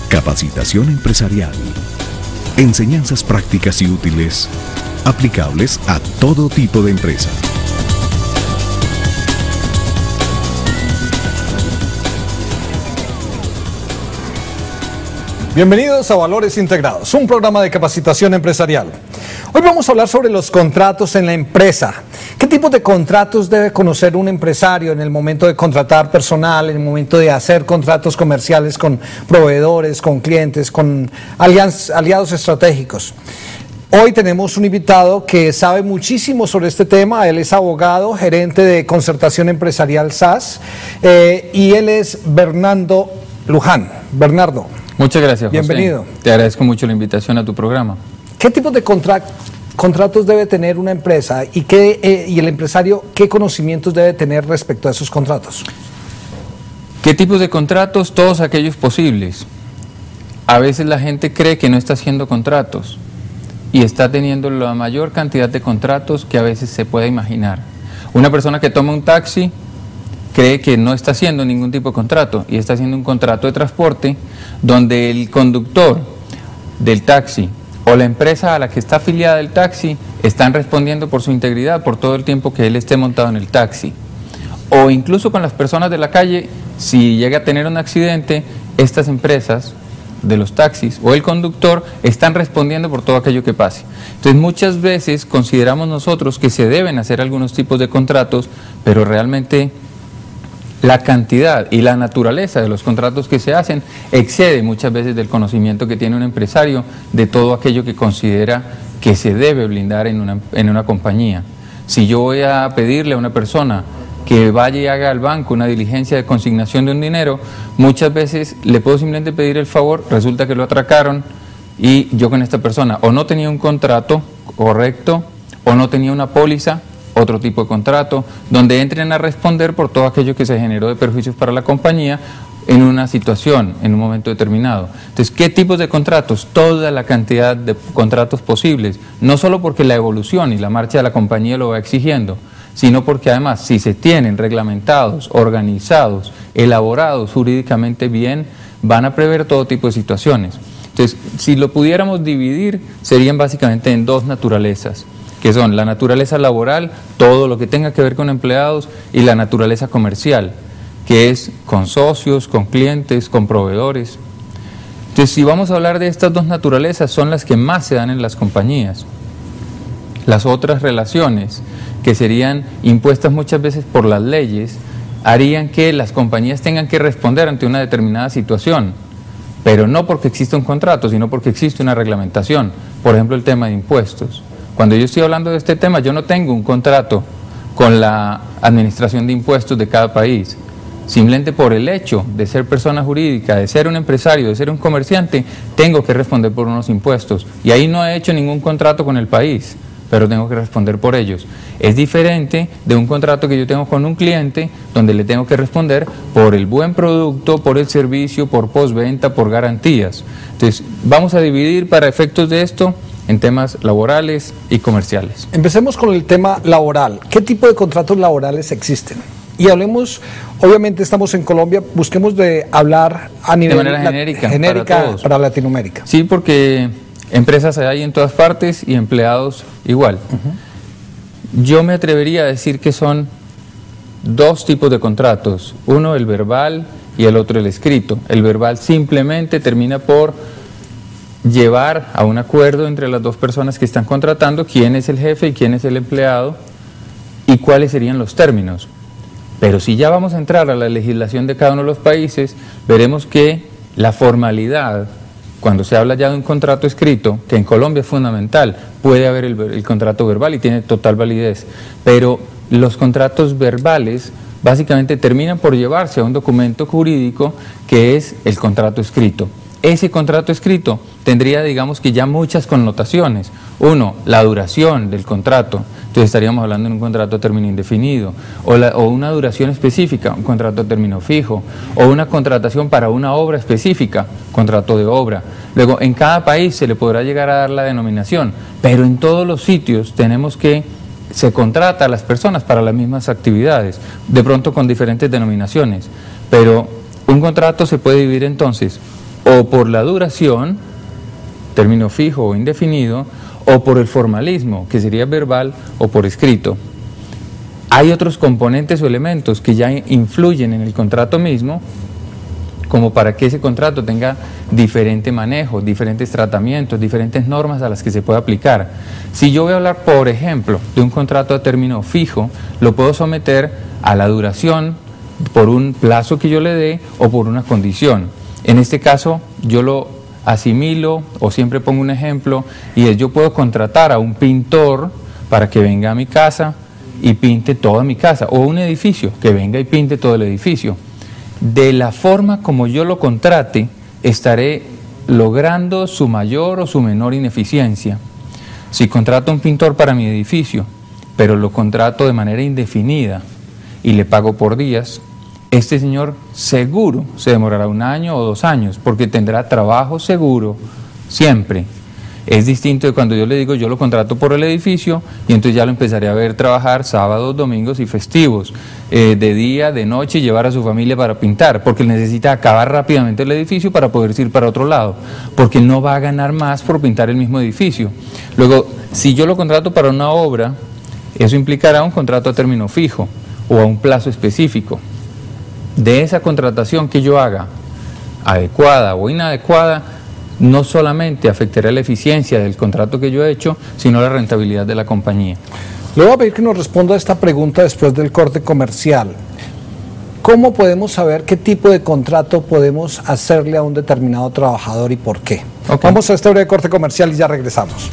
Capacitación empresarial. Enseñanzas prácticas y útiles aplicables a todo tipo de empresa. Bienvenidos a Valores Integrados, un programa de capacitación empresarial. Hoy vamos a hablar sobre los contratos en la empresa. ¿Qué tipo de contratos debe conocer un empresario en el momento de contratar personal, en el momento de hacer contratos comerciales con proveedores, con clientes, con aliados estratégicos? Hoy tenemos un invitado que sabe muchísimo sobre este tema. Él es abogado, gerente de Concertación Empresarial SAS, y él es Bernardo Luján. Bernardo. Muchas gracias, José. Bienvenido. Te agradezco mucho la invitación a tu programa. ¿Qué tipo de contratos debe tener una empresa y el empresario qué conocimientos debe tener respecto a esos contratos? ¿Qué tipos de contratos? Todos aquellos posibles. A veces la gente cree que no está haciendo contratos y está teniendo la mayor cantidad de contratos que a veces se puede imaginar. Una persona que toma un taxi cree que no está haciendo ningún tipo de contrato y está haciendo un contrato de transporte donde el conductor del taxi o la empresa a la que está afiliada el taxi están respondiendo por su integridad por todo el tiempo que él esté montado en el taxi. O incluso con las personas de la calle, si llega a tener un accidente, estas empresas de los taxis o el conductor están respondiendo por todo aquello que pase. Entonces muchas veces consideramos nosotros que se deben hacer algunos tipos de contratos, pero realmente la cantidad y la naturaleza de los contratos que se hacen excede muchas veces del conocimiento que tiene un empresario de todo aquello que considera que se debe blindar en una compañía. Si yo voy a pedirle a una persona que vaya y haga al banco una diligencia de consignación de un dinero, muchas veces le puedo simplemente pedir el favor, resulta que lo atracaron y yo con esta persona o no tenía un contrato correcto o no tenía una póliza, otro tipo de contrato, donde entren a responder por todo aquello que se generó de perjuicios para la compañía en una situación, en un momento determinado. Entonces, ¿qué tipos de contratos? Toda la cantidad de contratos posibles, no solo porque la evolución y la marcha de la compañía lo va exigiendo, sino porque además, si se tienen reglamentados, organizados, elaborados jurídicamente bien, van a prever todo tipo de situaciones. Entonces, si lo pudiéramos dividir, serían básicamente en dos naturalezas, que son la naturaleza laboral, todo lo que tenga que ver con empleados, y la naturaleza comercial, que es con socios, con clientes, con proveedores. Entonces, si vamos a hablar de estas dos naturalezas, son las que más se dan en las compañías. Las otras relaciones, que serían impuestas muchas veces por las leyes, harían que las compañías tengan que responder ante una determinada situación, pero no porque exista un contrato, sino porque existe una reglamentación. Por ejemplo, el tema de impuestos. Cuando yo estoy hablando de este tema, yo no tengo un contrato con la administración de impuestos de cada país. Simplemente por el hecho de ser persona jurídica, de ser un empresario, de ser un comerciante, tengo que responder por unos impuestos. Y ahí no he hecho ningún contrato con el país, pero tengo que responder por ellos. Es diferente de un contrato que yo tengo con un cliente, donde le tengo que responder por el buen producto, por el servicio, por postventa, por garantías. Entonces, vamos a dividir para efectos de esto en temas laborales y comerciales. Empecemos con el tema laboral. ¿Qué tipo de contratos laborales existen? Y hablemos, obviamente estamos en Colombia, busquemos de hablar a nivel de manera genérica para Latinoamérica. Sí, porque empresas hay en todas partes y empleados igual. Yo me atrevería a decir que son dos tipos de contratos, uno el verbal y el otro el escrito. El verbal simplemente termina por llevar a un acuerdo entre las dos personas que están contratando quién es el jefe y quién es el empleado y cuáles serían los términos. Pero si ya vamos a entrar a la legislación de cada uno de los países, veremos que la formalidad, cuando se habla ya de un contrato escrito, que en Colombia es fundamental, puede haber el contrato verbal y tiene total validez, pero los contratos verbales básicamente terminan por llevarse a un documento jurídico que es el contrato escrito. Ese contrato escrito tendría, digamos que ya muchas connotaciones. Uno, la duración del contrato. Entonces estaríamos hablando de un contrato a término indefinido, o una duración específica, un contrato a término fijo, o una contratación para una obra específica, contrato de obra. Luego, en cada país se le podrá llegar a dar la denominación, pero en todos los sitios tenemos que se contrata a las personas para las mismas actividades, de pronto con diferentes denominaciones, pero un contrato se puede dividir entonces o por la duración, término fijo o indefinido, o por el formalismo, que sería verbal o por escrito. Hay otros componentes o elementos que ya influyen en el contrato mismo, como para que ese contrato tenga diferente manejo, diferentes tratamientos, diferentes normas a las que se puede aplicar. Si yo voy a hablar, por ejemplo, de un contrato a término fijo, lo puedo someter a la duración por un plazo que yo le dé o por una condición. En este caso, yo lo asimilo o siempre pongo un ejemplo, y es: yo puedo contratar a un pintor para que venga a mi casa y pinte toda mi casa, o un edificio, que venga y pinte todo el edificio. De la forma como yo lo contrate, estaré logrando su mayor o su menor ineficiencia. Si contrato a un pintor para mi edificio, pero lo contrato de manera indefinida y le pago por días, este señor seguro se demorará 1 año o 2 años, porque tendrá trabajo seguro siempre. Es distinto de cuando yo le digo: yo lo contrato por el edificio, y entonces ya lo empezaré a ver trabajar sábados, domingos y festivos, de día, de noche, y llevar a su familia para pintar, porque él necesita acabar rápidamente el edificio para poder ir para otro lado, porque no va a ganar más por pintar el mismo edificio. Luego, si yo lo contrato para una obra, eso implicará un contrato a término fijo o a un plazo específico. De esa contratación que yo haga, adecuada o inadecuada, no solamente afectará la eficiencia del contrato que yo he hecho, sino la rentabilidad de la compañía. Le voy a pedir que nos responda a esta pregunta después del corte comercial. ¿Cómo podemos saber qué tipo de contrato podemos hacerle a un determinado trabajador y por qué? Okay. Vamos a este breve corte comercial y ya regresamos.